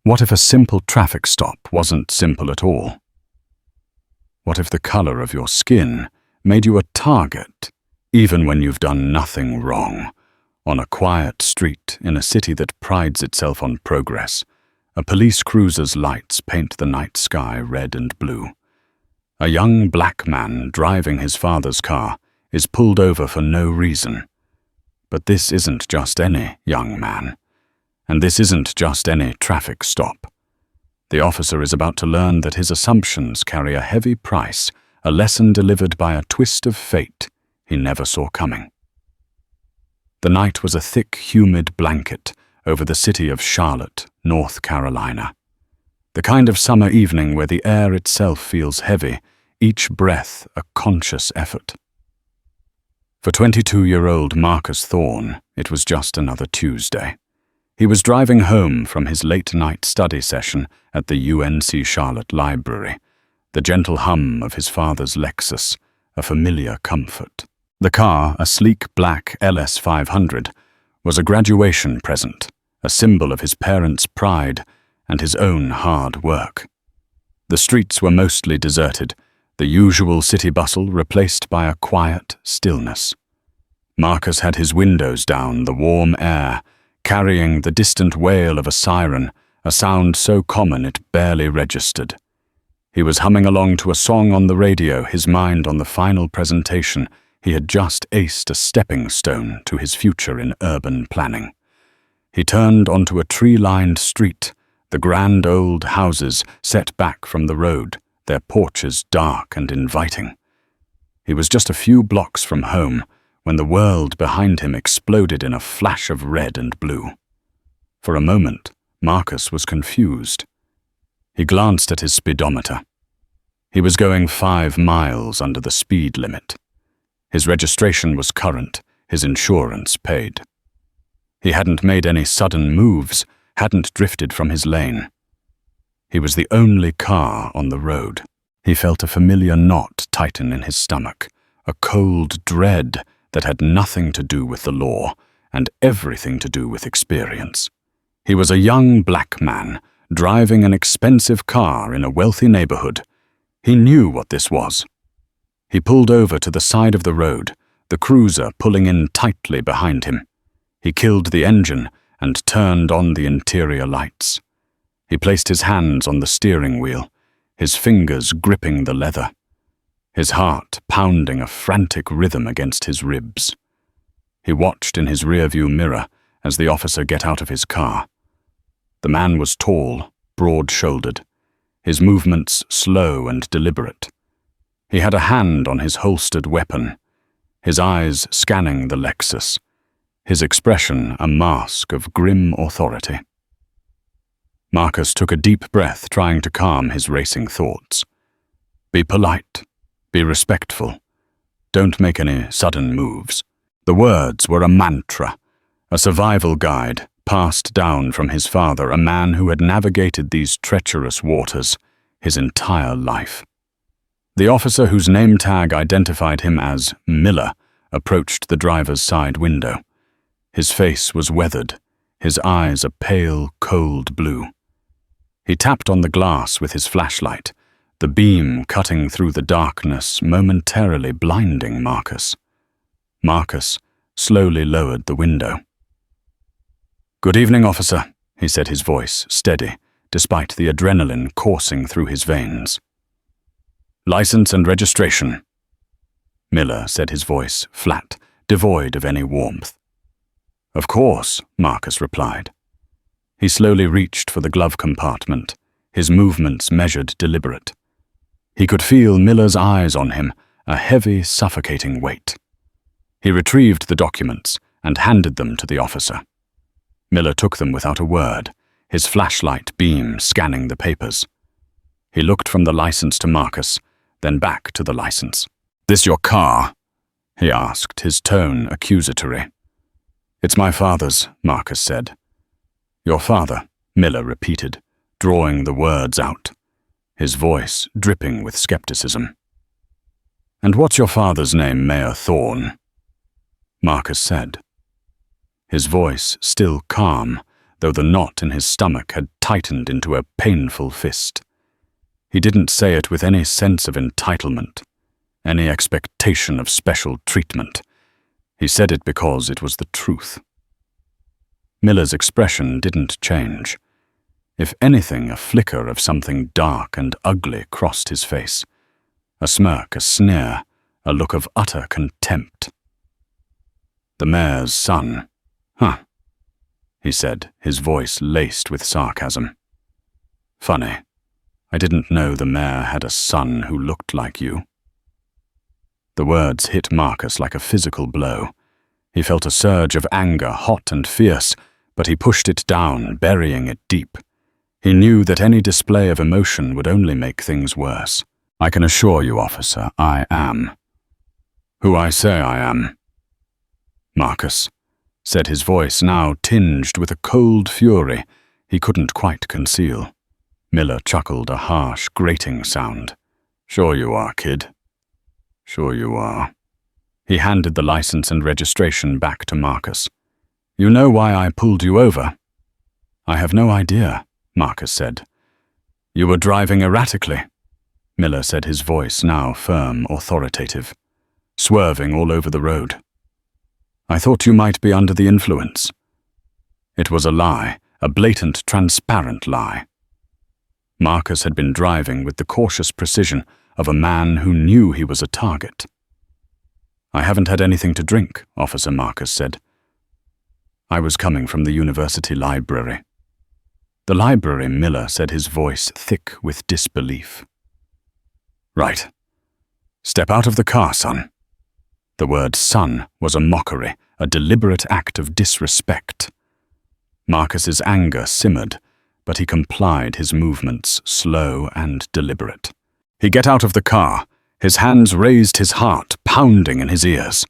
What if a simple traffic stop wasn't simple at all? What if the color of your skin made you a target, even when you've done nothing wrong? On a quiet street in a city that prides itself on progress, a police cruiser's lights paint the night sky red and blue. A young black man driving his father's car is pulled over for no reason. But this isn't just any young man. And this isn't just any traffic stop. The officer is about to learn that his assumptions carry a heavy price, a lesson delivered by a twist of fate he never saw coming. The night was a thick, humid blanket over the city of Charlotte, North Carolina. The kind of summer evening where the air itself feels heavy, each breath a conscious effort. For 22-year-old Marcus Thorne, it was just another Tuesday. He was driving home from his late-night study session at the UNC Charlotte Library, the gentle hum of his father's Lexus, a familiar comfort. The car, a sleek black LS 500, was a graduation present, a symbol of his parents' pride and his own hard work. The streets were mostly deserted, the usual city bustle replaced by a quiet stillness. Marcus had his windows down, the warm air, carrying the distant wail of a siren, a sound so common it barely registered. He was humming along to a song on the radio, his mind on the final presentation. He had just aced a stepping stone to his future in urban planning. He turned onto a tree-lined street, the grand old houses set back from the road, their porches dark and inviting. He was just a few blocks from home when the world behind him exploded in a flash of red and blue. For a moment, Marcus was confused. He glanced at his speedometer. He was going 5 miles under the speed limit. His registration was current, his insurance paid. He hadn't made any sudden moves, hadn't drifted from his lane. He was the only car on the road. He felt a familiar knot tighten in his stomach, a cold dread that had nothing to do with the law and everything to do with experience. He was a young black man driving an expensive car in a wealthy neighborhood. He knew what this was. He pulled over to the side of the road, the cruiser pulling in tightly behind him. He killed the engine and turned on the interior lights. He placed his hands on the steering wheel, his fingers gripping the leather, his heart pounding a frantic rhythm against his ribs. He watched in his rearview mirror as the officer got out of his car. The man was tall, broad-shouldered, his movements slow and deliberate. He had a hand on his holstered weapon, his eyes scanning the Lexus, his expression a mask of grim authority. Marcus took a deep breath, trying to calm his racing thoughts. Be polite. Be respectful. Don't make any sudden moves. The words were a mantra, a survival guide passed down from his father, a man who had navigated these treacherous waters his entire life. The officer whose name tag identified him as Miller approached the driver's side window. His face was weathered, his eyes a pale, cold blue. He tapped on the glass with his flashlight, the beam cutting through the darkness, momentarily blinding Marcus. Marcus slowly lowered the window. "Good evening, officer," he said, his voice steady, despite the adrenaline coursing through his veins. "License and registration." Miller said, his voice flat, devoid of any warmth. "Of course," Marcus replied. He slowly reached for the glove compartment, his movements measured, deliberate. He could feel Miller's eyes on him, a heavy, suffocating weight. He retrieved the documents and handed them to the officer. Miller took them without a word, his flashlight beam scanning the papers. He looked from the license to Marcus, then back to the license. "This your car?" he asked, his tone accusatory. "It's my father's," Marcus said. "Your father," Miller repeated, drawing the words out, his voice dripping with skepticism. "And what's your father's name, Mayor Thorne?" Marcus said. His voice still calm, though the knot in his stomach had tightened into a painful fist. He didn't say it with any sense of entitlement, any expectation of special treatment. He said it because it was the truth. Miller's expression didn't change. If anything, a flicker of something dark and ugly crossed his face. A smirk, a sneer, a look of utter contempt. "The mayor's son. Huh," he said, his voice laced with sarcasm. "Funny. I didn't know the mayor had a son who looked like you." The words hit Marcus like a physical blow. He felt a surge of anger, hot and fierce, but he pushed it down, burying it deep. He knew that any display of emotion would only make things worse. "I can assure you, officer, I am who I say I am." "Marcus," said his voice, now tinged with a cold fury he couldn't quite conceal. Miller chuckled a harsh, grating sound. "Sure you are, kid. Sure you are." He handed the license and registration back to Marcus. "You know why I pulled you over?" "I have no idea," Marcus said. "You were driving erratically," Miller said, his voice now firm, authoritative, "swerving all over the road. I thought you might be under the influence." It was a lie, a blatant, transparent lie. Marcus had been driving with the cautious precision of a man who knew he was a target. "I haven't had anything to drink," Officer Marcus said. "I was coming from the university library." "The library," Miller said, his voice thick with disbelief. "Right. Step out of the car, son." The word son was a mockery, a deliberate act of disrespect. Marcus's anger simmered, but he complied, his movements slow and deliberate. He got out of the car, his hands raised, his heart pounding in his ears.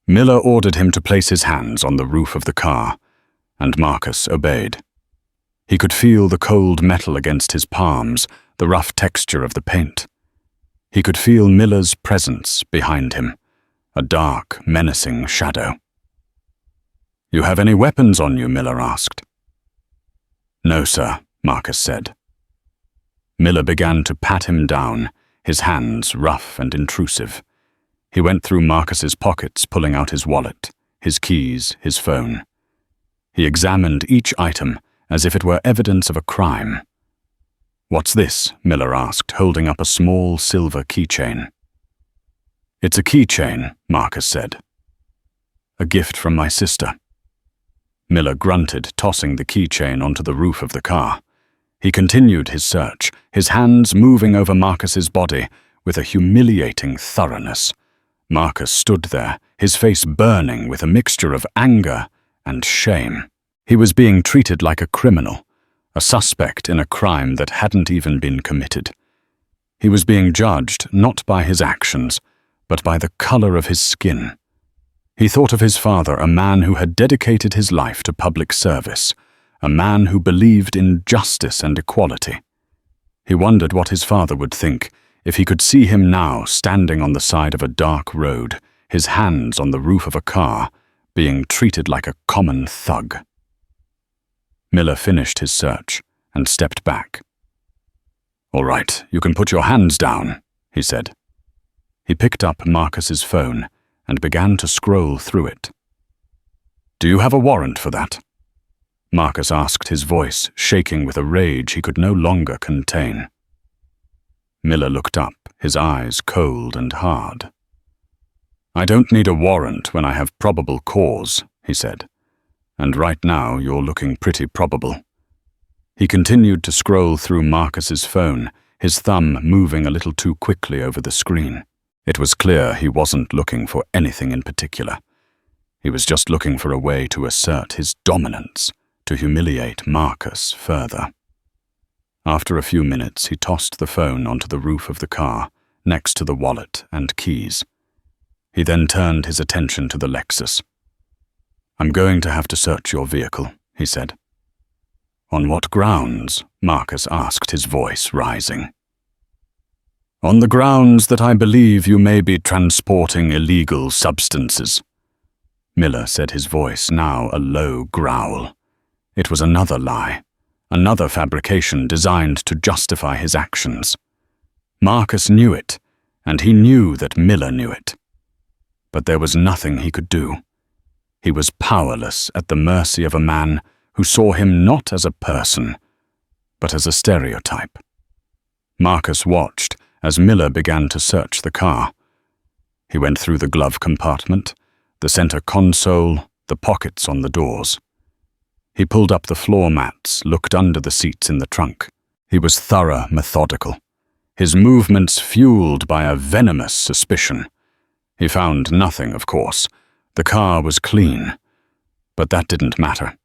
Miller ordered him to place his hands on the roof of the car, and Marcus obeyed. He could feel the cold metal against his palms, the rough texture of the paint. He could feel Miller's presence behind him, a dark, menacing shadow. "You have any weapons on you?" Miller asked. "No, sir," Marcus said. Miller began to pat him down, his hands rough and intrusive. He went through Marcus's pockets, pulling out his wallet, his keys, his phone. He examined each item as if it were evidence of a crime. "What's this?" Miller asked, holding up a small silver keychain. "It's a keychain," Marcus said. "A gift from my sister." Miller grunted, tossing the keychain onto the roof of the car. He continued his search, his hands moving over Marcus's body with a humiliating thoroughness. Marcus stood there, his face burning with a mixture of anger and shame. He was being treated like a criminal, a suspect in a crime that hadn't even been committed. He was being judged not by his actions, but by the color of his skin. He thought of his father, a man who had dedicated his life to public service, a man who believed in justice and equality. He wondered what his father would think if he could see him now standing on the side of a dark road, his hands on the roof of a car, being treated like a common thug. Miller finished his search and stepped back. "All right, you can put your hands down," he said. He picked up Marcus's phone and began to scroll through it. "Do you have a warrant for that?" Marcus asked, his voice shaking with a rage he could no longer contain. Miller looked up, his eyes cold and hard. "I don't need a warrant when I have probable cause," he said. "And right now you're looking pretty probable." He continued to scroll through Marcus's phone, his thumb moving a little too quickly over the screen. It was clear he wasn't looking for anything in particular. He was just looking for a way to assert his dominance, to humiliate Marcus further. After a few minutes, he tossed the phone onto the roof of the car, next to the wallet and keys. He then turned his attention to the Lexus. "I'm going to have to search your vehicle," he said. "On what grounds?" Marcus asked, his voice rising. "On the grounds that I believe you may be transporting illegal substances," Miller said, his voice now a low growl. It was another lie, another fabrication designed to justify his actions. Marcus knew it, and he knew that Miller knew it. But there was nothing he could do. He was powerless at the mercy of a man who saw him not as a person, but as a stereotype. Marcus watched as Miller began to search the car. He went through the glove compartment, the center console, the pockets on the doors. He pulled up the floor mats, looked under the seats in the trunk. He was thorough, methodical, his movements fueled by a venomous suspicion. He found nothing, of course. The car was clean. But that didn't matter.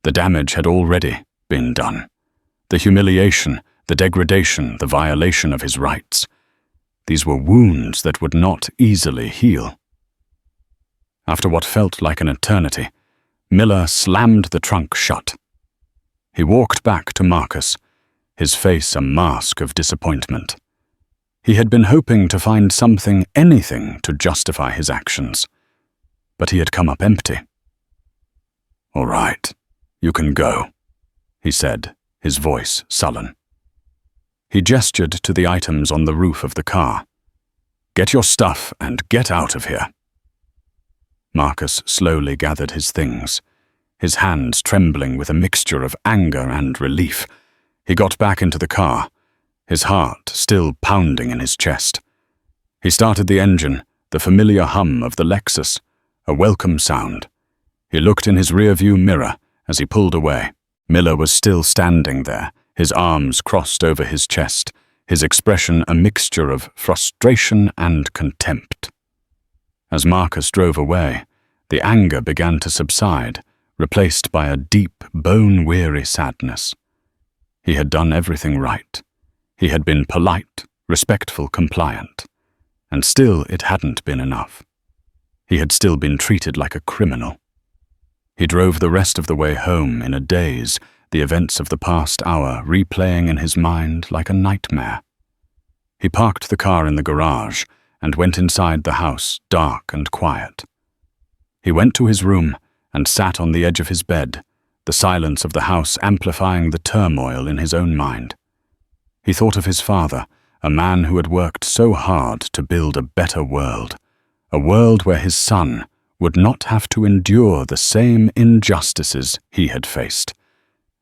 The damage had already been done. The humiliation, the degradation, the violation of his rights. These were wounds that would not easily heal. After what felt like an eternity, Miller slammed the trunk shut. He walked back to Marcus, his face a mask of disappointment. He had been hoping to find something, anything, to justify his actions. But he had come up empty. "All right, you can go," he said, his voice sullen. He gestured to the items on the roof of the car. "Get your stuff and get out of here." Marcus slowly gathered his things, his hands trembling with a mixture of anger and relief. He got back into the car, his heart still pounding in his chest. He started the engine, the familiar hum of the Lexus, a welcome sound. He looked in his rearview mirror as he pulled away. Miller was still standing there, his arms crossed over his chest, his expression a mixture of frustration and contempt. As Marcus drove away, the anger began to subside, replaced by a deep, bone-weary sadness. He had done everything right. He had been polite, respectful, compliant. And still it hadn't been enough. He had still been treated like a criminal. He drove the rest of the way home in a daze, the events of the past hour replaying in his mind like a nightmare. He parked the car in the garage and went inside the house, dark and quiet. He went to his room and sat on the edge of his bed, the silence of the house amplifying the turmoil in his own mind. He thought of his father, a man who had worked so hard to build a better world, a world where his son would not have to endure the same injustices he had faced.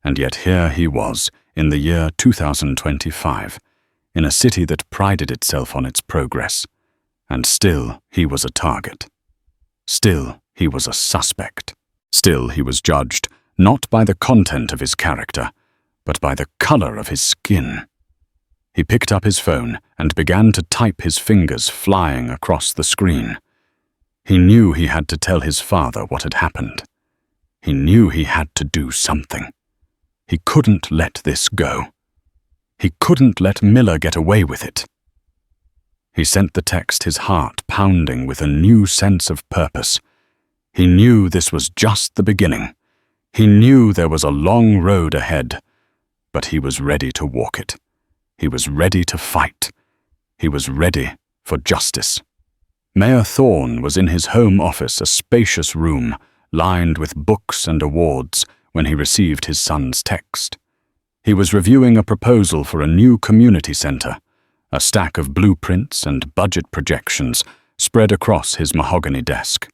And yet here he was, in the year 2025, in a city that prided itself on its progress. And still he was a target. Still he was a suspect. Still he was judged not by the content of his character, but by the color of his skin. He picked up his phone and began to type, his fingers flying across the screen. He knew he had to tell his father what had happened. He knew he had to do something. He couldn't let this go. He couldn't let Miller get away with it. He sent the text, his heart pounding with a new sense of purpose. He knew this was just the beginning. He knew there was a long road ahead, but he was ready to walk it. He was ready to fight. He was ready for justice. Mayor Thorne was in his home office, a spacious room lined with books and awards, when he received his son's text. He was reviewing a proposal for a new community center, a stack of blueprints and budget projections spread across his mahogany desk.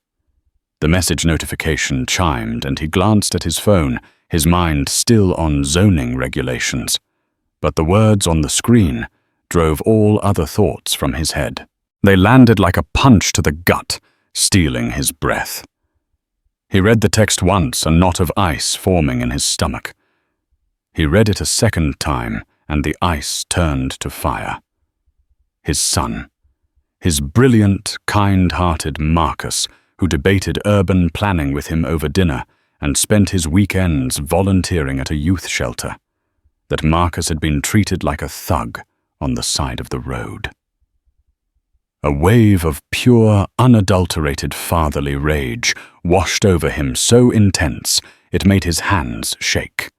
The message notification chimed and he glanced at his phone, his mind still on zoning regulations. But the words on the screen drove all other thoughts from his head. They landed like a punch to the gut, stealing his breath. He read the text once, a knot of ice forming in his stomach. He read it a second time, and the ice turned to fire. His son, his brilliant, kind-hearted Marcus, who debated urban planning with him over dinner and spent his weekends volunteering at a youth shelter. That Marcus had been treated like a thug on the side of the road. A wave of pure, unadulterated fatherly rage washed over him so intense it made his hands shake.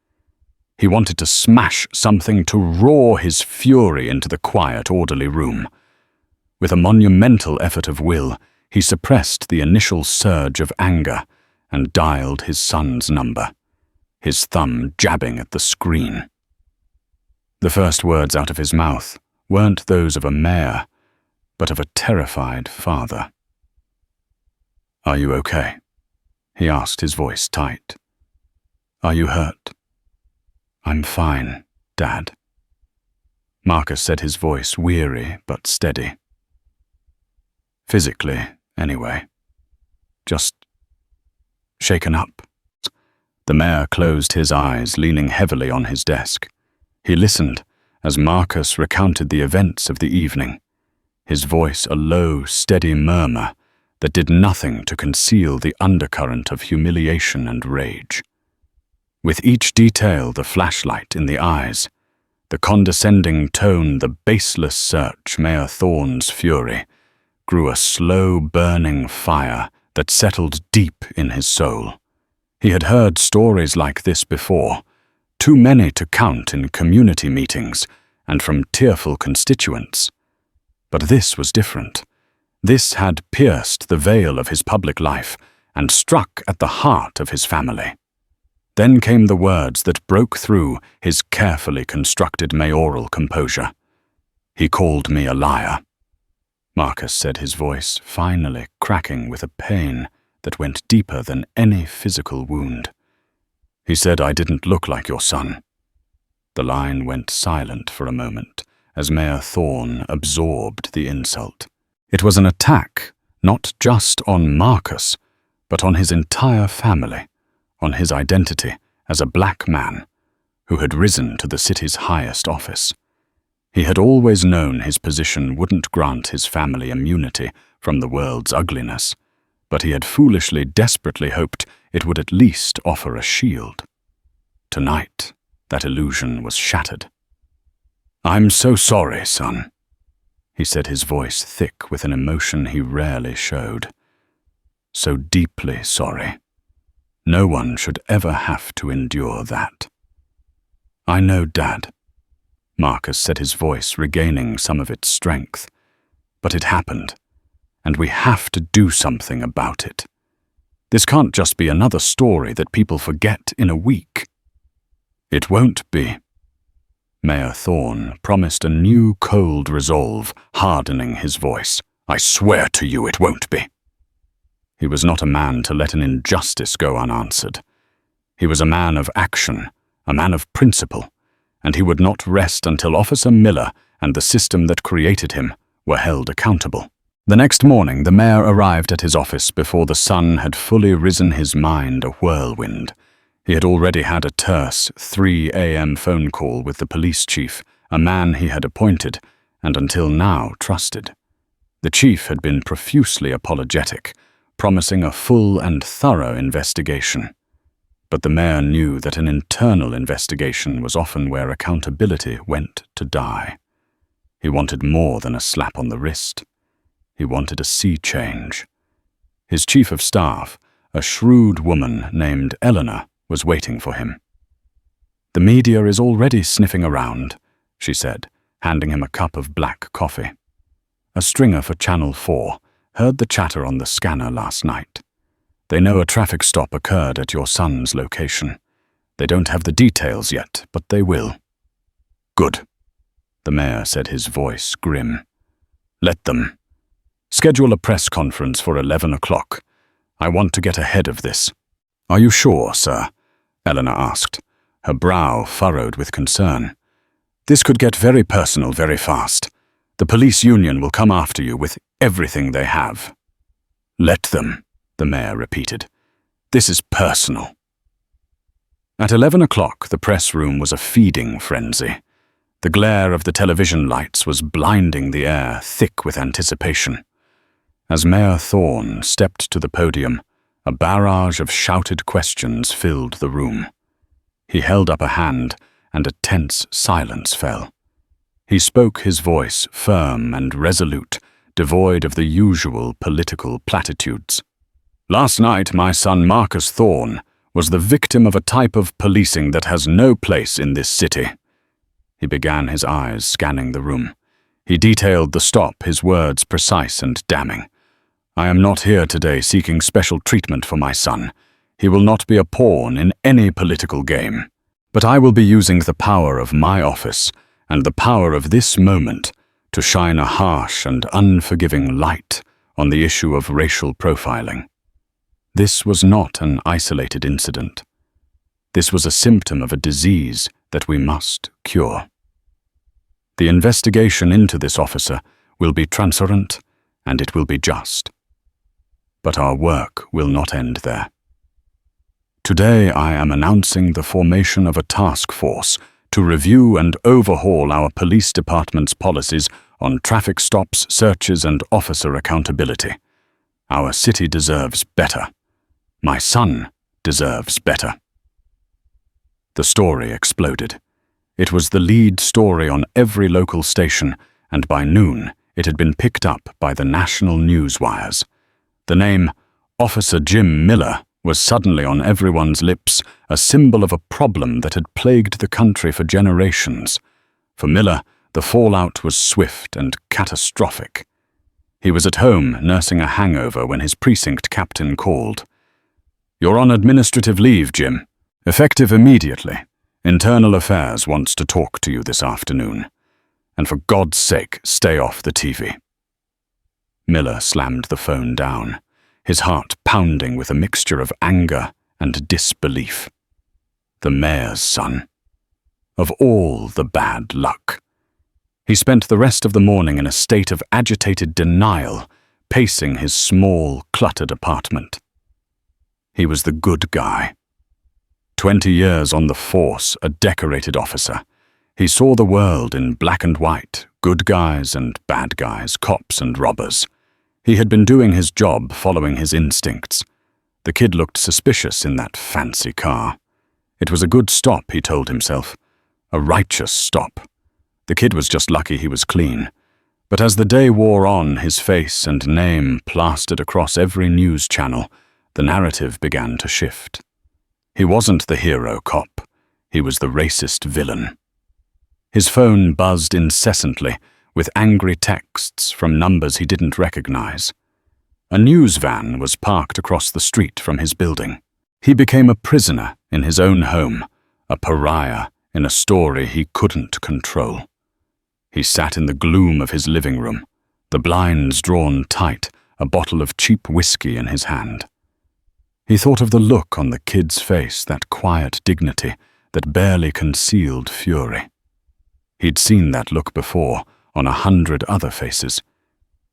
He wanted to smash something, to roar his fury into the quiet, orderly room. With a monumental effort of will, he suppressed the initial surge of anger and dialed his son's number. his thumb jabbing at the screen. The first words out of his mouth weren't those of a mayor, but of a terrified father. "Are you okay?" he asked, his voice tight. "Are you hurt?" "I'm fine, Dad." Marcus said, his voice weary but steady. "Physically, anyway. Just shaken up." The mayor closed his eyes, leaning heavily on his desk. He listened as Marcus recounted the events of the evening, his voice a low, steady murmur that did nothing to conceal the undercurrent of humiliation and rage. With each detail, the flashlight in the eyes, the condescending tone, the baseless search, Mayor Thorne's fury, grew a slow burning fire that settled deep in his soul. He had heard stories like this before, too many to count in community meetings and from tearful constituents. But this was different. This had pierced the veil of his public life and struck at the heart of his family. Then came the words that broke through his carefully constructed mayoral composure. "He called me a liar," Marcus said, his voice finally cracking with a pain that went deeper than any physical wound. "He said I didn't look like your son." The line went silent for a moment as Mayor Thorne absorbed the insult. It was an attack not just on Marcus, but on his entire family, on his identity as a black man who had risen to the city's highest office. He had always known his position wouldn't grant his family immunity from the world's ugliness, but he had foolishly, desperately hoped it would at least offer a shield. Tonight, that illusion was shattered. "I'm so sorry, son," he said, his voice thick with an emotion he rarely showed. "So deeply sorry. No one should ever have to endure that." "I know, Dad," Marcus said, his voice regaining some of its strength. "But it happened, and we have to do something about it. This can't just be another story that people forget in a week." "It won't be." Mayor Thorne promised a new cold resolve, hardening his voice. "I swear to you it won't be." He was not a man to let an injustice go unanswered. He was a man of action, a man of principle, and he would not rest until Officer Miller and the system that created him were held accountable. The next morning, the mayor arrived at his office before the sun had fully risen, his mind a whirlwind. He had already had a terse 3 a.m. phone call with the police chief, a man he had appointed and until now trusted. The chief had been profusely apologetic, promising a full and thorough investigation. But the mayor knew that an internal investigation was often where accountability went to die. He wanted more than a slap on the wrist. He wanted a sea change. His chief of staff, a shrewd woman named Eleanor, was waiting for him. "The media is already sniffing around," she said, handing him a cup of black coffee. "A stringer for Channel 4 heard the chatter on the scanner last night. They know a traffic stop occurred at your son's location. They don't have the details yet, but they will." "Good," the mayor said, his voice grim. "Let them. Schedule a press conference for 11 o'clock. I want to get ahead of this." "Are you sure, sir?" Eleanor asked, her brow furrowed with concern. "This could get very personal very fast. The police union will come after you with everything they have." "Let them," the mayor repeated. "This is personal." At 11 o'clock, the press room was a feeding frenzy. The glare of the television lights was blinding the air, thick with anticipation. As Mayor Thorne stepped to the podium, a barrage of shouted questions filled the room. He held up a hand, and a tense silence fell. He spoke, his voice firm and resolute, devoid of the usual political platitudes. "Last night, my son Marcus Thorne was the victim of a type of policing that has no place in this city." He began, his eyes scanning the room. He detailed the stop, his words precise and damning. "I am not here today seeking special treatment for my son. He will not be a pawn in any political game. But I will be using the power of my office and the power of this moment to shine a harsh and unforgiving light on the issue of racial profiling. This was not an isolated incident. This was a symptom of a disease that we must cure. The investigation into this officer will be transparent and it will be just. But our work will not end there. Today I am announcing the formation of a task force to review and overhaul our police department's policies on traffic stops, searches, and officer accountability. Our city deserves better. My son deserves better. The story exploded. It was the lead story on every local station, and by noon it had been picked up by the national news wires. The name Officer Jim Miller was suddenly on everyone's lips, a symbol of a problem that had plagued the country for generations. For Miller, the fallout was swift and catastrophic. He was at home nursing a hangover when his precinct captain called. "You're on administrative leave, Jim. Effective immediately. Internal Affairs wants to talk to you this afternoon. And for God's sake, stay off the TV." Miller slammed the phone down, his heart pounding with a mixture of anger and disbelief. The mayor's son. Of all the bad luck. He spent the rest of the morning in a state of agitated denial, pacing his small, cluttered apartment. He was the good guy. 20 years on the force, a decorated officer. He saw the world in black and white, good guys and bad guys, cops and robbers. He had been doing his job, following his instincts. The kid looked suspicious in that fancy car. It was a good stop, he told himself. A righteous stop. The kid was just lucky he was clean. But as the day wore on, his face and name plastered across every news channel, the narrative began to shift. He wasn't the hero cop. He was the racist villain. His phone buzzed incessantly, with angry texts from numbers he didn't recognize. A news van was parked across the street from his building. He became a prisoner in his own home, a pariah in a story he couldn't control. He sat in the gloom of his living room, the blinds drawn tight, a bottle of cheap whiskey in his hand. He thought of the look on the kid's face, that quiet dignity that barely concealed fury. He'd seen that look before, on 100 other faces.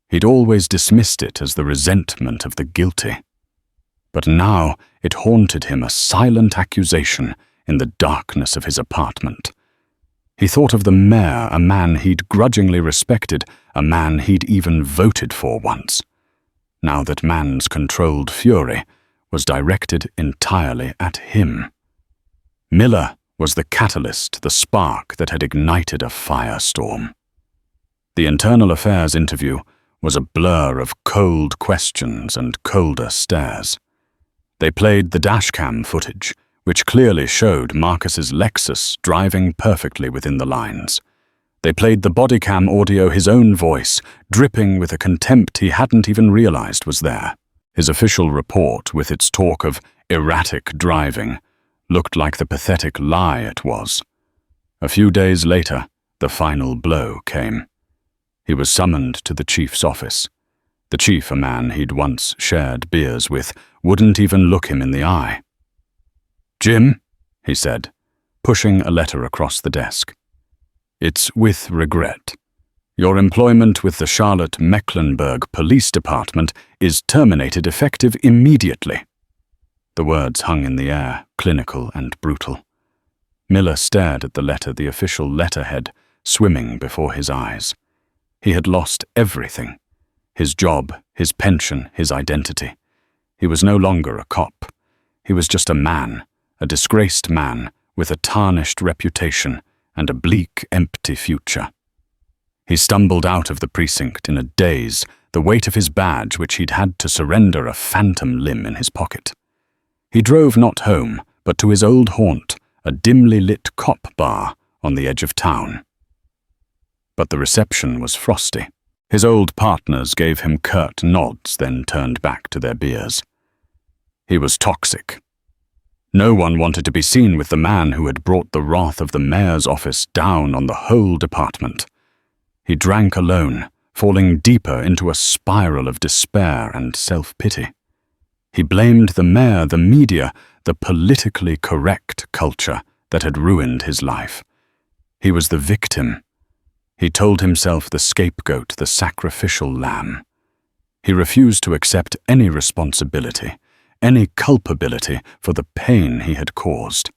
He'd always dismissed it as the resentment of the guilty. But now it haunted him, a silent accusation in the darkness of his apartment. He thought of the mayor, a man he'd grudgingly respected, a man he'd even voted for once. Now that man's controlled fury was directed entirely at him. Miller was the catalyst, the spark that had ignited a firestorm. The Internal Affairs interview was a blur of cold questions and colder stares. They played the dashcam footage, which clearly showed Marcus's Lexus driving perfectly within the lines. They played the bodycam audio, his own voice, dripping with a contempt he hadn't even realized was there. His official report, with its talk of erratic driving, looked like the pathetic lie it was. A few days later, the final blow came. He was summoned to the chief's office. The chief, a man he'd once shared beers with, wouldn't even look him in the eye. "Jim," he said, pushing a letter across the desk. "It's with regret. Your employment with the Charlotte-Mecklenburg Police Department is terminated effective immediately." The words hung in the air, clinical and brutal. Miller stared at the letter, the official letterhead, swimming before his eyes. He had lost everything. His job, his pension, his identity. He was no longer a cop. He was just a man, a disgraced man with a tarnished reputation and a bleak, empty future. He stumbled out of the precinct in a daze, the weight of his badge which he'd had to surrender a phantom limb in his pocket. He drove not home, but to his old haunt, a dimly lit cop bar on the edge of town. But the reception was frosty. His old partners gave him curt nods, then turned back to their beers. He was toxic, No one wanted to be seen with the man who had brought the wrath of the mayor's office down on the whole department. He drank alone, falling deeper into a spiral of despair and self-pity. He blamed the mayor, the media, the politically correct culture that had ruined his life. He was the victim. He told himself the scapegoat, the sacrificial lamb. He refused to accept any responsibility, any culpability for the pain he had caused.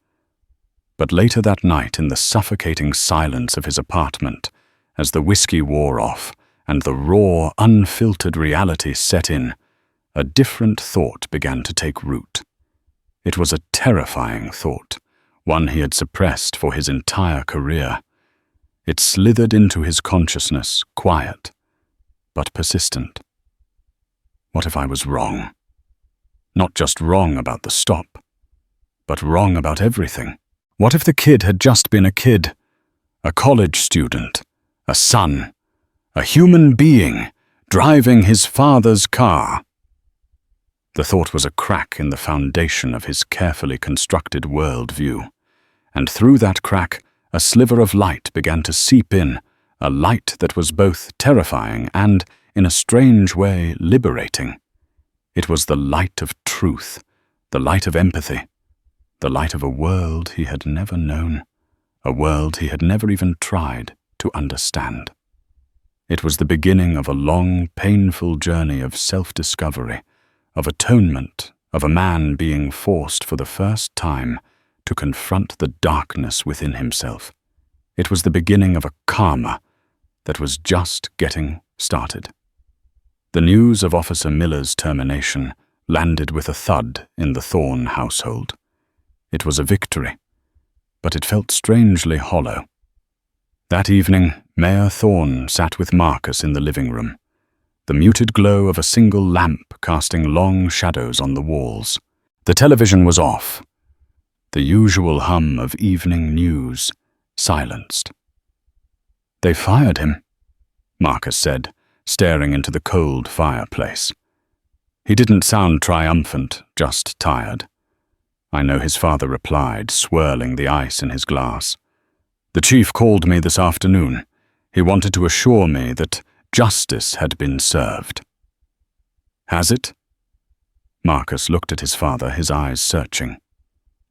But later that night, in the suffocating silence of his apartment, as the whiskey wore off and the raw, unfiltered reality set in, a different thought began to take root. It was a terrifying thought, one he had suppressed for his entire career. It slithered into his consciousness, quiet, but persistent. What if I was wrong? Not just wrong about the stop, but wrong about everything. What if the kid had just been a kid, a college student, a son, a human being, driving his father's car? The thought was a crack in the foundation of his carefully constructed worldview, and through that crack, a sliver of light began to seep in, a light that was both terrifying and, in a strange way, liberating. It was the light of truth, the light of empathy, the light of a world he had never known, a world he had never even tried to understand. It was the beginning of a long, painful journey of self-discovery, of atonement, of a man being forced for the first time to confront the darkness within himself. It was the beginning of a karma that was just getting started. The news of Officer Miller's termination landed with a thud in the Thorne household. It was a victory, but it felt strangely hollow. That evening, Mayor Thorne sat with Marcus in the living room, the muted glow of a single lamp casting long shadows on the walls. The television was off. The usual hum of evening news silenced. "They fired him," Marcus said, staring into the cold fireplace. He didn't sound triumphant, just tired. "I know," his father replied, swirling the ice in his glass. "The chief called me this afternoon. He wanted to assure me that justice had been served." "Has it?" Marcus looked at his father, his eyes searching.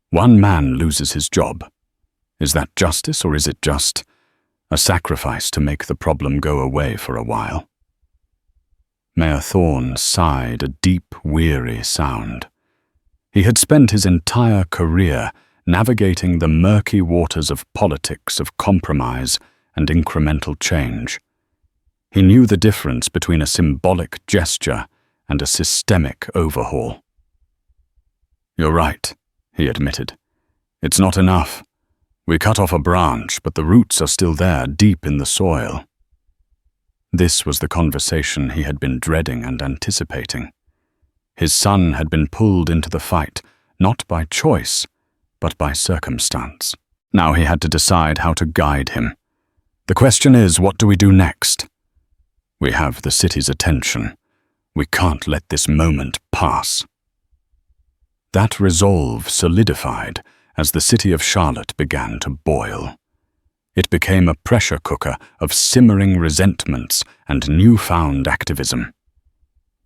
"One man loses his job. Is that justice, or is it just a sacrifice to make the problem go away for a while?" Mayor Thorne sighed a deep, weary sound. He had spent his entire career navigating the murky waters of politics, of compromise and incremental change. He knew the difference between a symbolic gesture and a systemic overhaul. "You're right," he admitted. "It's not enough. We cut off a branch, but the roots are still there, deep in the soil." This was the conversation he had been dreading and anticipating. His son had been pulled into the fight, not by choice, but by circumstance. Now he had to decide how to guide him. The question is, what do we do next? We have the city's attention. We can't let this moment pass. That resolve solidified as the city of Charlotte began to boil. It became a pressure cooker of simmering resentments and newfound activism.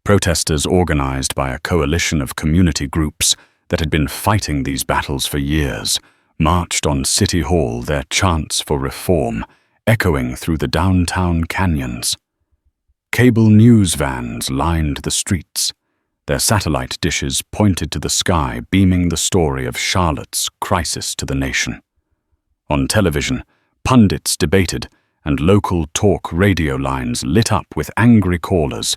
Protesters organized by a coalition of community groups that had been fighting these battles for years marched on City Hall, their chants for reform echoing through the downtown canyons. Cable news vans lined the streets. Their satellite dishes pointed to the sky, beaming the story of Charlotte's crisis to the nation. On television, pundits debated, and local talk radio lines lit up with angry callers,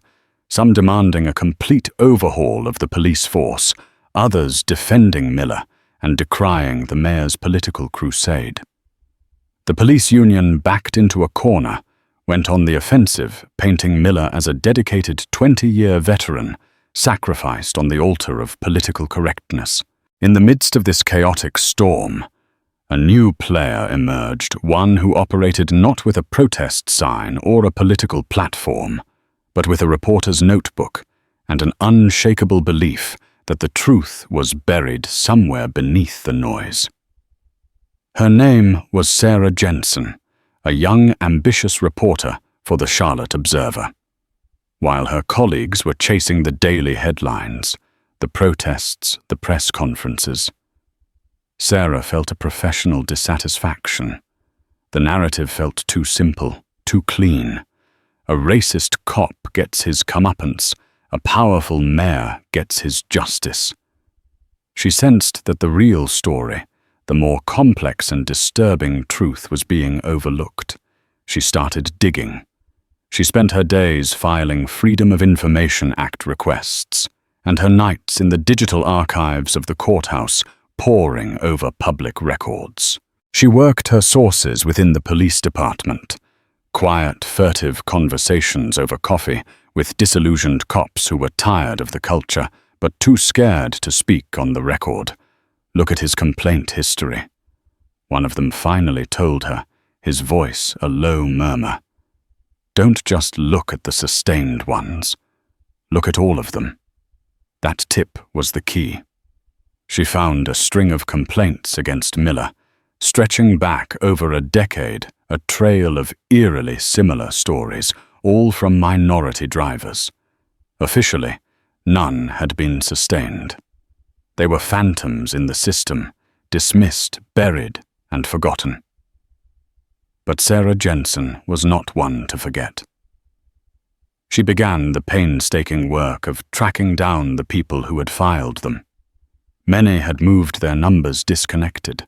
some demanding a complete overhaul of the police force, others defending Miller and decrying the mayor's political crusade. The police union backed into a corner, went on the offensive, painting Miller as a dedicated 20-year veteran, sacrificed on the altar of political correctness. In the midst of this chaotic storm, a new player emerged, one who operated not with a protest sign or a political platform, but with a reporter's notebook and an unshakable belief that the truth was buried somewhere beneath the noise. Her name was Sarah Jensen, a young, ambitious reporter for the Charlotte Observer. While her colleagues were chasing the daily headlines, the protests, the press conferences, Sarah felt a professional dissatisfaction. The narrative felt too simple, too clean. A racist cop gets his comeuppance, a powerful mayor gets his justice. She sensed that the real story, the more complex and disturbing truth, was being overlooked. She started digging. She spent her days filing Freedom of Information Act requests, and her nights in the digital archives of the courthouse poring over public records. She worked her sources within the police department, quiet, furtive conversations over coffee with disillusioned cops who were tired of the culture but too scared to speak on the record. Look at his complaint history. One of them finally told her, his voice a low murmur. Don't just look at the sustained ones. Look at all of them. That tip was the key. She found a string of complaints against Miller, stretching back over a decade, a trail of eerily similar stories, all from minority drivers. Officially, none had been sustained. They were phantoms in the system, dismissed, buried, and forgotten. But Sarah Jensen was not one to forget. She began the painstaking work of tracking down the people who had filed them. Many had moved their numbers disconnected.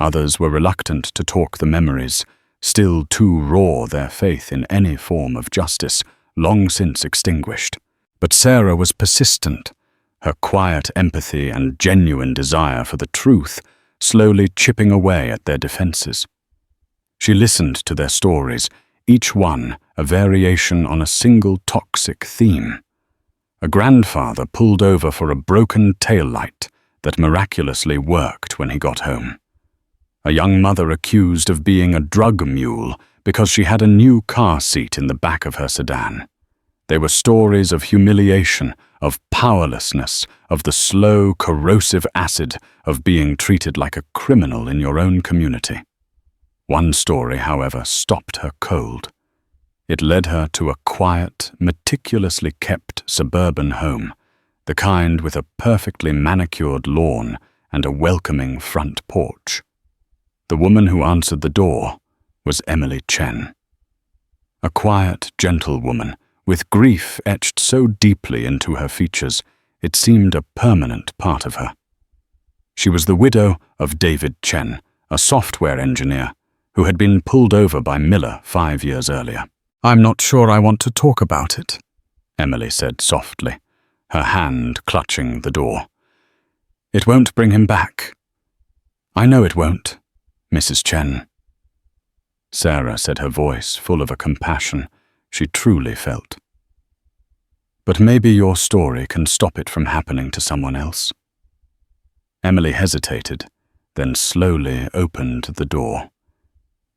Others were reluctant to talk the memories, still too raw their faith in any form of justice, long since extinguished. But Sarah was persistent, her quiet empathy and genuine desire for the truth slowly chipping away at their defenses. She listened to their stories, each one a variation on a single toxic theme. A grandfather pulled over for a broken taillight that miraculously worked when he got home. A young mother accused of being a drug mule because she had a new car seat in the back of her sedan. They were stories of humiliation, of powerlessness, of the slow, corrosive acid of being treated like a criminal in your own community. One story, however, stopped her cold. It led her to a quiet, meticulously kept suburban home, the kind with a perfectly manicured lawn and a welcoming front porch. The woman who answered the door was Emily Chen. A quiet, gentle woman, with grief etched so deeply into her features, it seemed a permanent part of her. She was the widow of David Chen, a software engineer, who had been pulled over by Miller 5 years earlier. "I'm not sure I want to talk about it," Emily said softly, her hand clutching the door. "It won't bring him back." "I know it won't, Mrs. Chen." Sarah said, her voice full of a compassion she truly felt. "But maybe your story can stop it from happening to someone else." Emily hesitated, then slowly opened the door.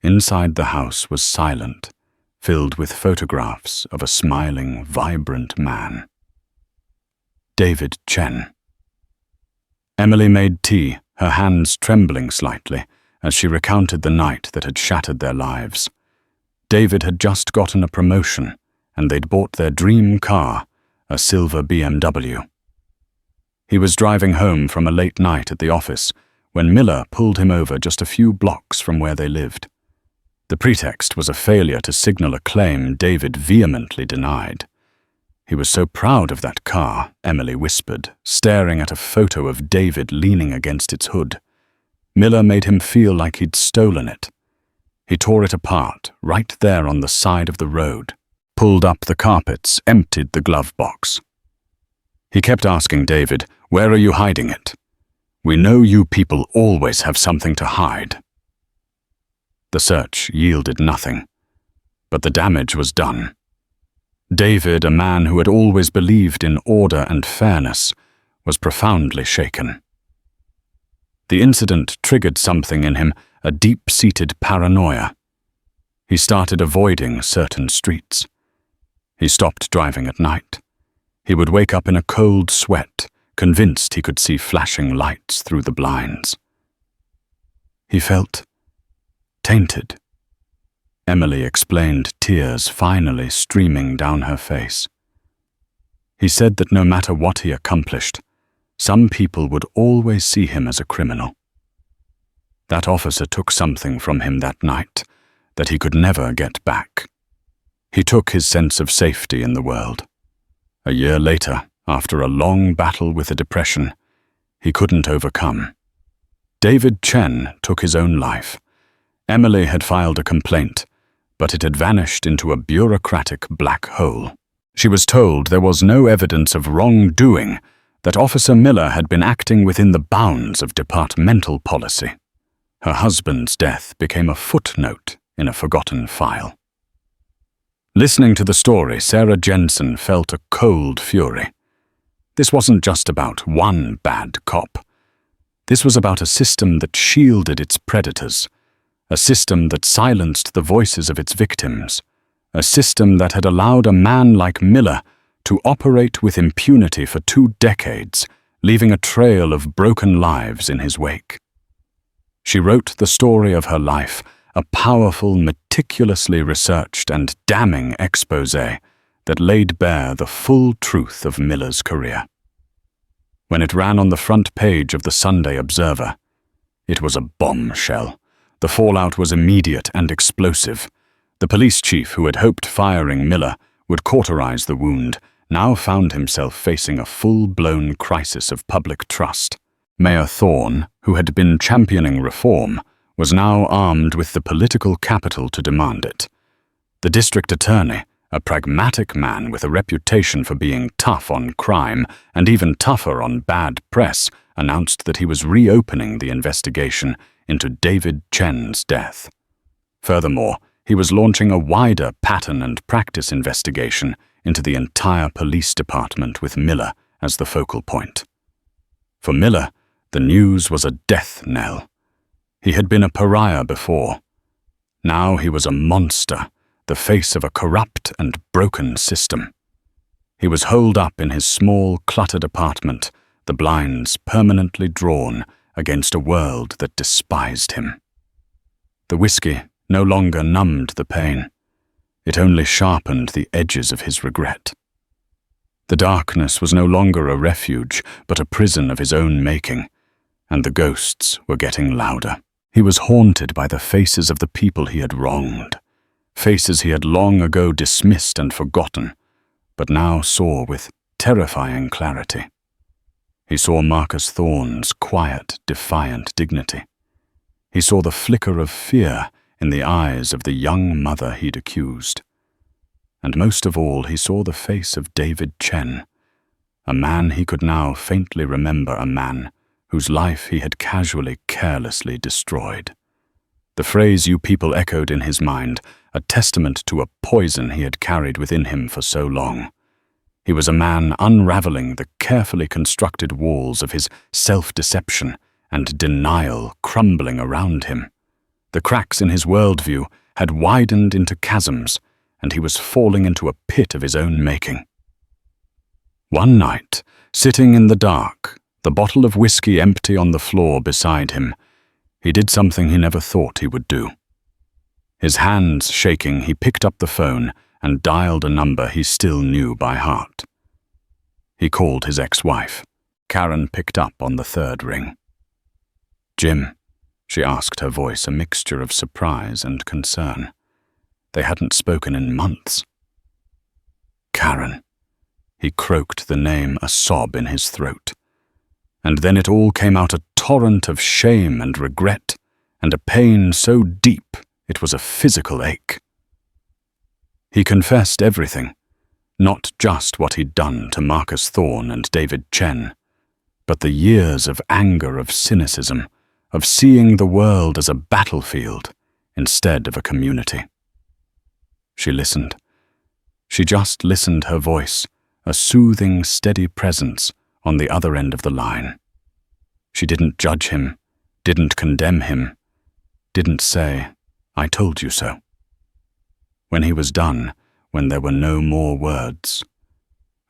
Inside the house was silent, filled with photographs of a smiling, vibrant man. David Chen. Emily made tea, her hands trembling slightly as she recounted the night that had shattered their lives. David had just gotten a promotion, and they'd bought their dream car, a silver BMW. He was driving home from a late night at the office when Miller pulled him over just a few blocks from where they lived. The pretext was a failure to signal a claim David vehemently denied. "He was so proud of that car," Emily whispered, staring at a photo of David leaning against its hood. Miller made him feel like he'd stolen it. He tore it apart, right there on the side of the road, pulled up the carpets, emptied the glove box. He kept asking David, "Where are you hiding it? We know you people always have something to hide." The search yielded nothing, but the damage was done. David, a man who had always believed in order and fairness, was profoundly shaken. The incident triggered something in him, a deep-seated paranoia. He started avoiding certain streets. He stopped driving at night. He would wake up in a cold sweat, convinced he could see flashing lights through the blinds. He felt tainted. Emily explained, tears finally streaming down her face. He said that no matter what he accomplished, some people would always see him as a criminal. That officer took something from him that night that he could never get back. He took his sense of safety in the world. A year later, after a long battle with a depression he couldn't overcome, David Chen took his own life. Emily had filed a complaint, but it had vanished into a bureaucratic black hole. She was told there was no evidence of wrongdoing, that Officer Miller had been acting within the bounds of departmental policy. Her husband's death became a footnote in a forgotten file. Listening to the story, Sarah Jensen felt a cold fury. This wasn't just about one bad cop. This was about a system that shielded its predators, a system that silenced the voices of its victims, a system that had allowed a man like Miller to operate with impunity for 2 decades, leaving a trail of broken lives in his wake. She wrote the story of her life, a powerful, meticulously researched and damning exposé that laid bare the full truth of Miller's career. When it ran on the front page of the Sunday Observer, it was a bombshell. The fallout was immediate and explosive. The police chief who had hoped firing Miller would cauterize the wound now found himself facing a full-blown crisis of public trust. Mayor Thorne, who had been championing reform, was now armed with the political capital to demand it. The district attorney, a pragmatic man with a reputation for being tough on crime and even tougher on bad press, announced that he was reopening the investigation into David Chen's death. Furthermore, he was launching a wider pattern and practice investigation into the entire police department with Miller as the focal point. For Miller, the news was a death knell. He had been a pariah before. Now he was a monster, the face of a corrupt and broken system. He was holed up in his small, cluttered apartment, the blinds permanently drawn against a world that despised him. The whiskey no longer numbed the pain. It only sharpened the edges of his regret. The darkness was no longer a refuge, but a prison of his own making, and the ghosts were getting louder. He was haunted by the faces of the people he had wronged, faces he had long ago dismissed and forgotten, but now saw with terrifying clarity. He saw Marcus Thorne's quiet, defiant dignity. He saw the flicker of fear in the eyes of the young mother he'd accused. And most of all, he saw the face of David Chen, a man he could now faintly remember, a man whose life he had casually, carelessly destroyed. The phrase "you people" echoed in his mind, a testament to a poison he had carried within him for so long. He was a man unraveling the carefully constructed walls of his self-deception and denial crumbling around him. The cracks in his worldview had widened into chasms, and he was falling into a pit of his own making. One night, sitting in the dark, the bottle of whiskey empty on the floor beside him, he did something he never thought he would do. His hands shaking, he picked up the phone and dialed a number he still knew by heart. He called his ex-wife. Karen picked up on the 3rd ring. "Jim," she asked, her voice a mixture of surprise and concern. They hadn't spoken in months. "Karen." He croaked the name, a sob in his throat. And then it all came out, a torrent of shame and regret, and a pain so deep it was a physical ache. He confessed everything, not just what he'd done to Marcus Thorne and David Chen, but the years of anger, of cynicism, of seeing the world as a battlefield instead of a community. She listened. She just listened, her voice, a soothing, steady presence on the other end of the line. She didn't judge him, didn't condemn him, didn't say, "I told you so." When he was done, when there were no more words,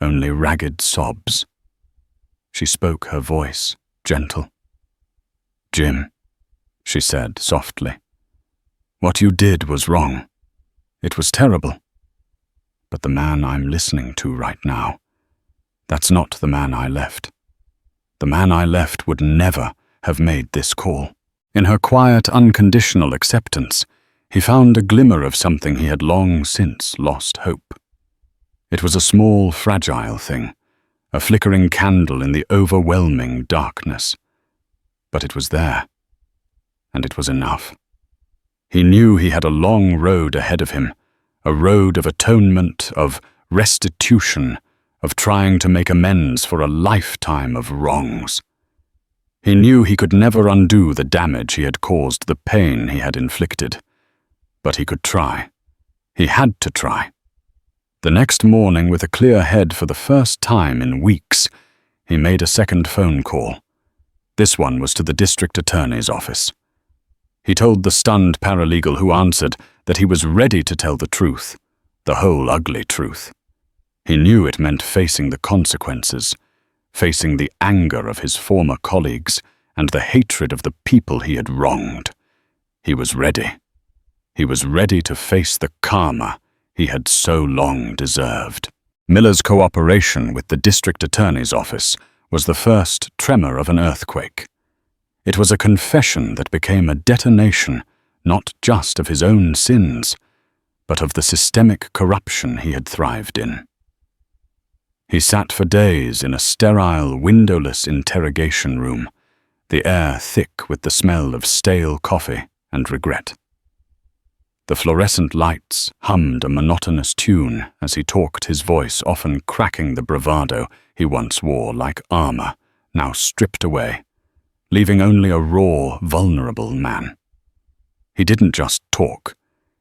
only ragged sobs, She spoke, her voice gentle. "Jim," she said softly, "what you did was wrong. It was terrible. But the man I'm listening to right now, that's not the man I left. The man I left would never have made this call." In her quiet, unconditional acceptance, he found a glimmer of something he had long since lost hope. It was a small, fragile thing, a flickering candle in the overwhelming darkness. But it was there, and it was enough. He knew he had a long road ahead of him, a road of atonement, of restitution, of trying to make amends for a lifetime of wrongs. He knew he could never undo the damage he had caused, the pain he had inflicted. But he could try. He had to try. The next morning, with a clear head for the first time in weeks, he made a second phone call. This one was to the district attorney's office. He told the stunned paralegal who answered that he was ready to tell the truth, the whole ugly truth. He knew it meant facing the consequences, facing the anger of his former colleagues and the hatred of the people he had wronged. He was ready. He was ready to face the karma he had so long deserved. Miller's cooperation with the district attorney's office was the first tremor of an earthquake. It was a confession that became a detonation not just of his own sins, but of the systemic corruption he had thrived in. He sat for days in a sterile, windowless interrogation room, the air thick with the smell of stale coffee and regret. The fluorescent lights hummed a monotonous tune as he talked, his voice often cracking the bravado he once wore like armor, now stripped away, leaving only a raw, vulnerable man. He didn't just talk.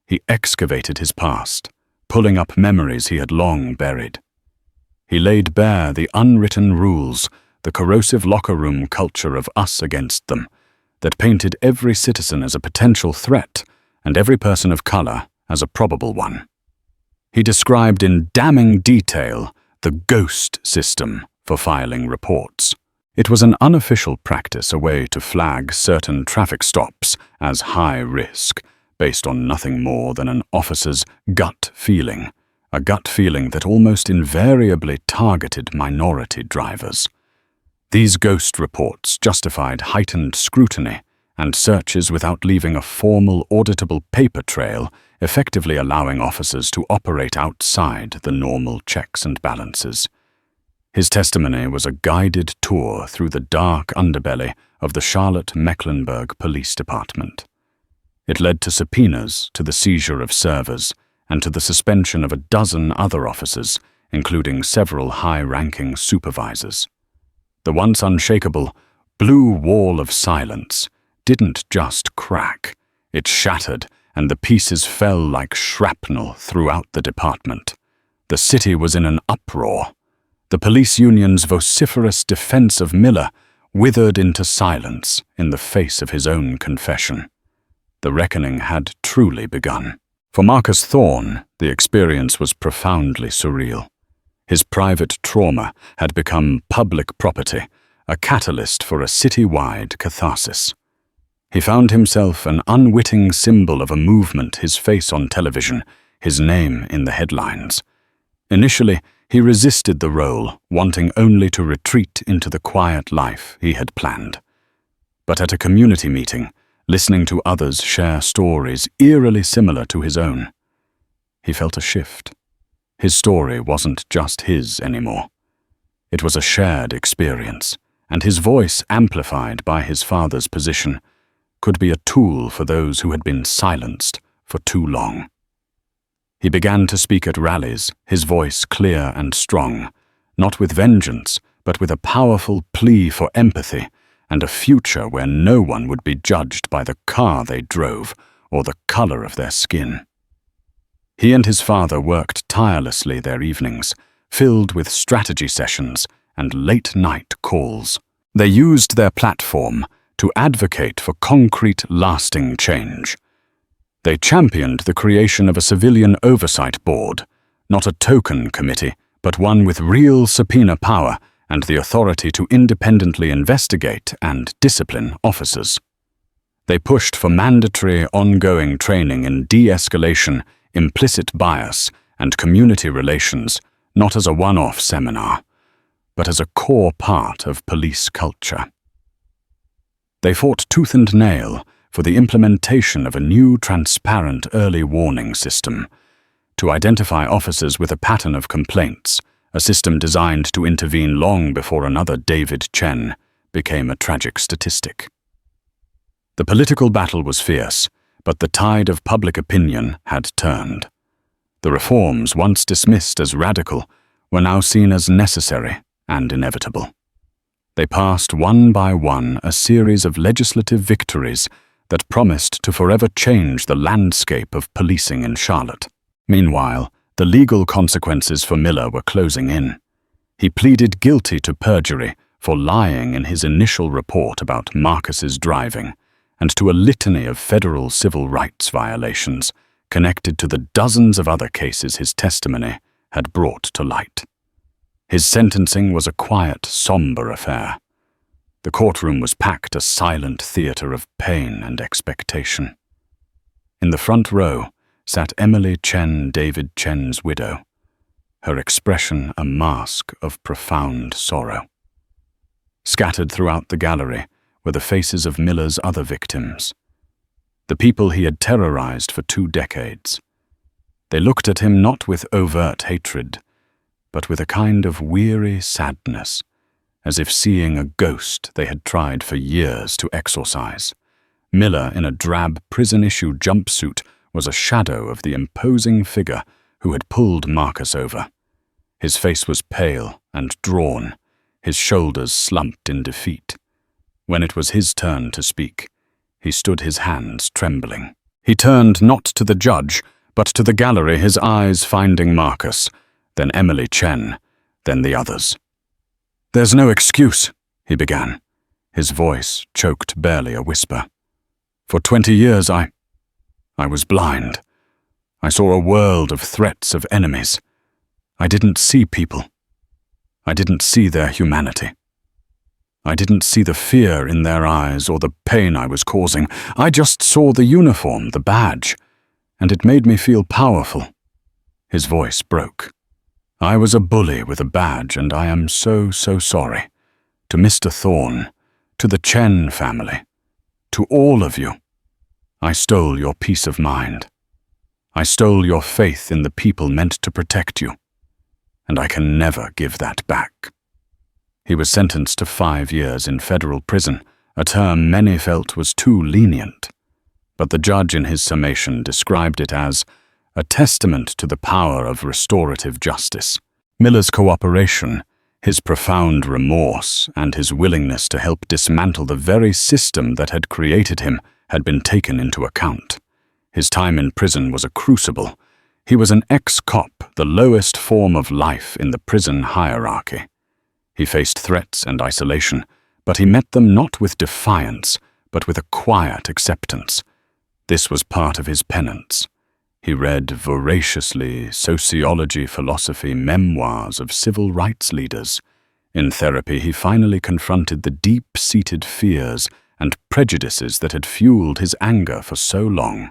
He excavated his past, pulling up memories he had long buried. He laid bare the unwritten rules, the corrosive locker room culture of us against them, that painted every citizen as a potential threat and every person of color as a probable one. He described in damning detail the ghost system for filing reports. It was an unofficial practice, a way to flag certain traffic stops as high risk, based on nothing more than an officer's gut feeling, a gut feeling that almost invariably targeted minority drivers. These ghost reports justified heightened scrutiny and searches without leaving a formal, auditable paper trail, effectively allowing officers to operate outside the normal checks and balances. His testimony was a guided tour through the dark underbelly of the Charlotte-Mecklenburg Police Department. It led to subpoenas, to the seizure of servers, and to the suspension of a dozen other officers, including several high-ranking supervisors. The once unshakable blue wall of silence didn't just crack, it shattered, and the pieces fell like shrapnel throughout the department. The city was in an uproar. The police union's vociferous defense of Miller withered into silence in the face of his own confession. The reckoning had truly begun. For Marcus Thorne, the experience was profoundly surreal. His private trauma had become public property, a catalyst for a city-wide catharsis. He found himself an unwitting symbol of a movement, his face on television, his name in the headlines. Initially, he resisted the role, wanting only to retreat into the quiet life he had planned. But at a community meeting, listening to others share stories eerily similar to his own, he felt a shift. His story wasn't just his anymore. It was a shared experience, and his voice, amplified by his father's position, could be a tool for those who had been silenced for too long. He began to speak at rallies, his voice clear and strong, not with vengeance, but with a powerful plea for empathy and a future where no one would be judged by the car they drove or the color of their skin. He and his father worked tirelessly their evenings, filled with strategy sessions and late-night calls. They used their platform to advocate for concrete, lasting change. They championed the creation of a civilian oversight board, not a token committee, but one with real subpoena power and the authority to independently investigate and discipline officers. They pushed for mandatory ongoing training in de-escalation, implicit bias, and community relations, not as a one-off seminar, but as a core part of police culture. They fought tooth and nail for the implementation of a new transparent early warning system to identify officers with a pattern of complaints, a system designed to intervene long before another David Chen became a tragic statistic. The political battle was fierce, but the tide of public opinion had turned. The reforms, once dismissed as radical, were now seen as necessary and inevitable. They passed one by one a series of legislative victories that promised to forever change the landscape of policing in Charlotte. Meanwhile, the legal consequences for Miller were closing in. He pleaded guilty to perjury for lying in his initial report about Marcus's driving, and to a litany of federal civil rights violations connected to the dozens of other cases his testimony had brought to light. His sentencing was a quiet, somber affair. The courtroom was packed a silent theater of pain and expectation. In the front row sat Emily Chen, David Chen's widow, her expression a mask of profound sorrow. Scattered throughout the gallery were the faces of Miller's other victims, the people he had terrorized for 2 decades. They looked at him not with overt hatred, but with a kind of weary sadness, as if seeing a ghost they had tried for years to exorcise. Miller, in a drab prison-issue jumpsuit, was a shadow of the imposing figure who had pulled Marcus over. His face was pale and drawn, his shoulders slumped in defeat. When it was his turn to speak, he stood his hands trembling. He turned not to the judge, but to the gallery, his eyes finding Marcus, then Emily Chen, then the others. "There's no excuse," he began, his voice choked barely a whisper. "For 20 years I was blind. I saw a world of threats of enemies. I didn't see people. I didn't see their humanity. I didn't see the fear in their eyes or the pain I was causing. I just saw the uniform, the badge, and it made me feel powerful." His voice broke. "I was a bully with a badge, and I am so sorry. To Mr. Thorne, to the Chen family, to all of you. I stole your peace of mind. I stole your faith in the people meant to protect you, and I can never give that back." He was sentenced to 5 years in federal prison, a term many felt was too lenient. But the judge in his summation described it as a testament to the power of restorative justice. Miller's cooperation, his profound remorse, and his willingness to help dismantle the very system that had created him had been taken into account. His time in prison was a crucible. He was an ex-cop, the lowest form of life in the prison hierarchy. He faced threats and isolation, but he met them not with defiance, but with a quiet acceptance. This was part of his penance. He read voraciously sociology, philosophy, memoirs of civil rights leaders. In therapy, he finally confronted the deep-seated fears and prejudices that had fueled his anger for so long.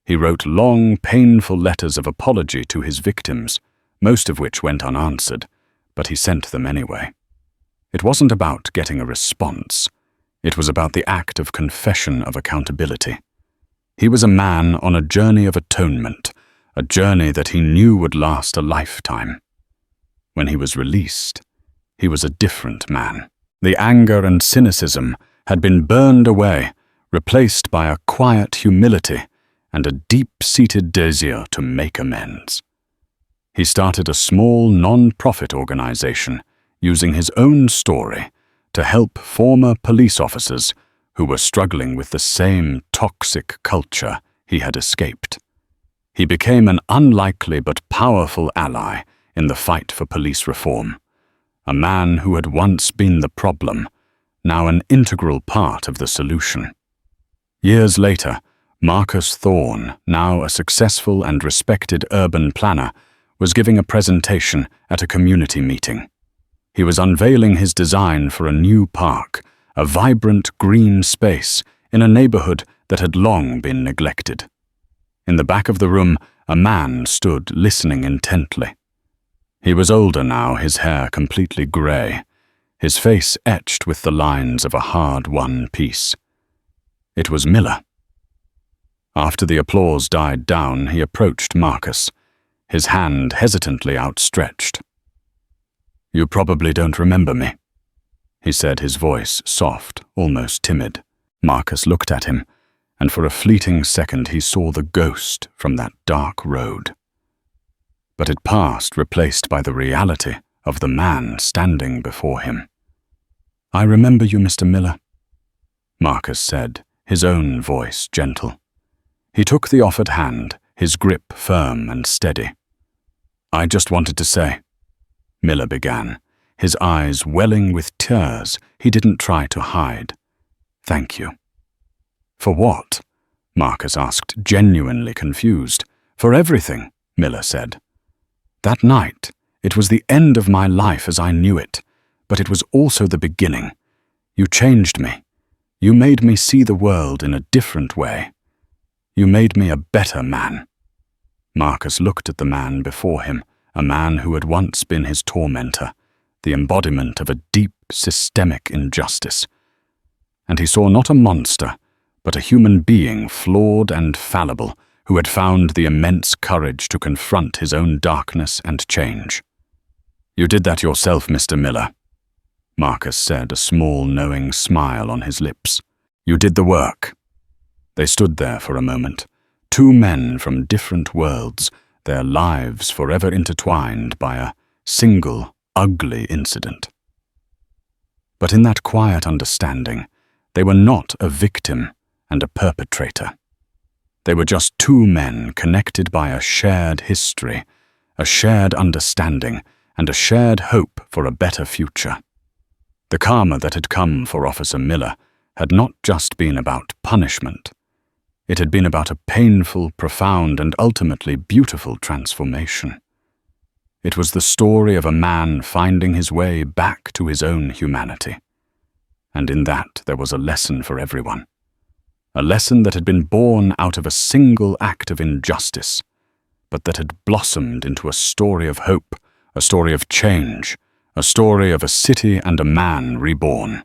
He wrote long, painful letters of apology to his victims, most of which went unanswered, but he sent them anyway. It wasn't about getting a response. It was about the act of confession of accountability. He was a man on a journey of atonement, a journey that he knew would last a lifetime. When he was released, he was a different man. The anger and cynicism had been burned away, replaced by a quiet humility and a deep-seated desire to make amends. He started a small non-profit organization using his own story to help former police officers who were struggling with the same toxic culture he had escaped. He became an unlikely but powerful ally in the fight for police reform, a man who had once been the problem, now an integral part of the solution. Years later, Marcus Thorne, now a successful and respected urban planner, was giving a presentation at a community meeting. He was unveiling his design for a new park, a vibrant green space in a neighborhood that had long been neglected. In the back of the room, a man stood listening intently. He was older now, his hair completely gray, his face etched with the lines of a hard-won peace. It was Miller. After the applause died down, he approached Marcus, his hand hesitantly outstretched. "You probably don't remember me," he said, his voice soft, almost timid. Marcus looked at him, and for a fleeting second he saw the ghost from that dark road. But it passed, replaced by the reality of the man standing before him. "I remember you, Mr. Miller," Marcus said, his own voice gentle. He took the offered hand, his grip firm and steady. "I just wanted to say," Miller began, his eyes welling with tears he didn't try to hide. "Thank you." "For what?" Marcus asked, genuinely confused. "For everything," Miller said. "That night, it was the end of my life as I knew it, but it was also the beginning. You changed me. You made me see the world in a different way. You made me a better man." Marcus looked at the man before him, a man who had once been his tormentor, the embodiment of a deep, systemic injustice. And he saw not a monster, but a human being flawed and fallible, who had found the immense courage to confront his own darkness and change. "You did that yourself, Mr. Miller," Marcus said, a small, knowing smile on his lips. "You did the work." They stood there for a moment, two men from different worlds, their lives forever intertwined by a single, ugly incident. But in that quiet understanding, they were not a victim and a perpetrator. They were just two men connected by a shared history, a shared understanding, and a shared hope for a better future. The karma that had come for Officer Miller had not just been about punishment. It had been about a painful, profound, and ultimately beautiful transformation. It was the story of a man finding his way back to his own humanity. And in that there was a lesson for everyone. A lesson that had been born out of a single act of injustice, but that had blossomed into a story of hope, a story of change, a story of a city and a man reborn.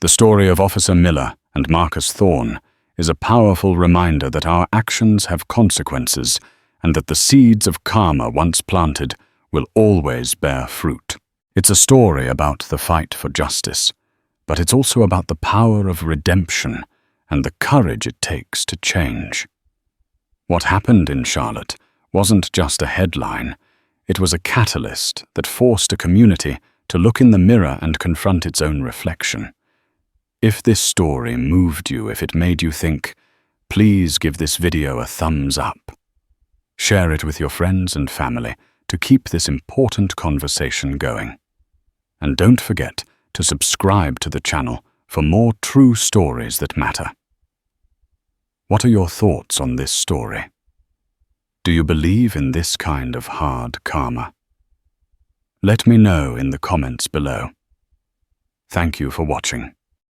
The story of Officer Miller and Marcus Thorne is a powerful reminder that our actions have consequences and that the seeds of karma once planted will always bear fruit. It's a story about the fight for justice, but it's also about the power of redemption and the courage it takes to change. What happened in Charlotte wasn't just a headline. It was a catalyst that forced a community to look in the mirror and confront its own reflection. If this story moved you, if it made you think, please give this video a thumbs up. Share it with your friends and family to keep this important conversation going. And don't forget to subscribe to the channel for more true stories that matter. What are your thoughts on this story? Do you believe in this kind of hard karma? Let me know in the comments below. Thank you for watching.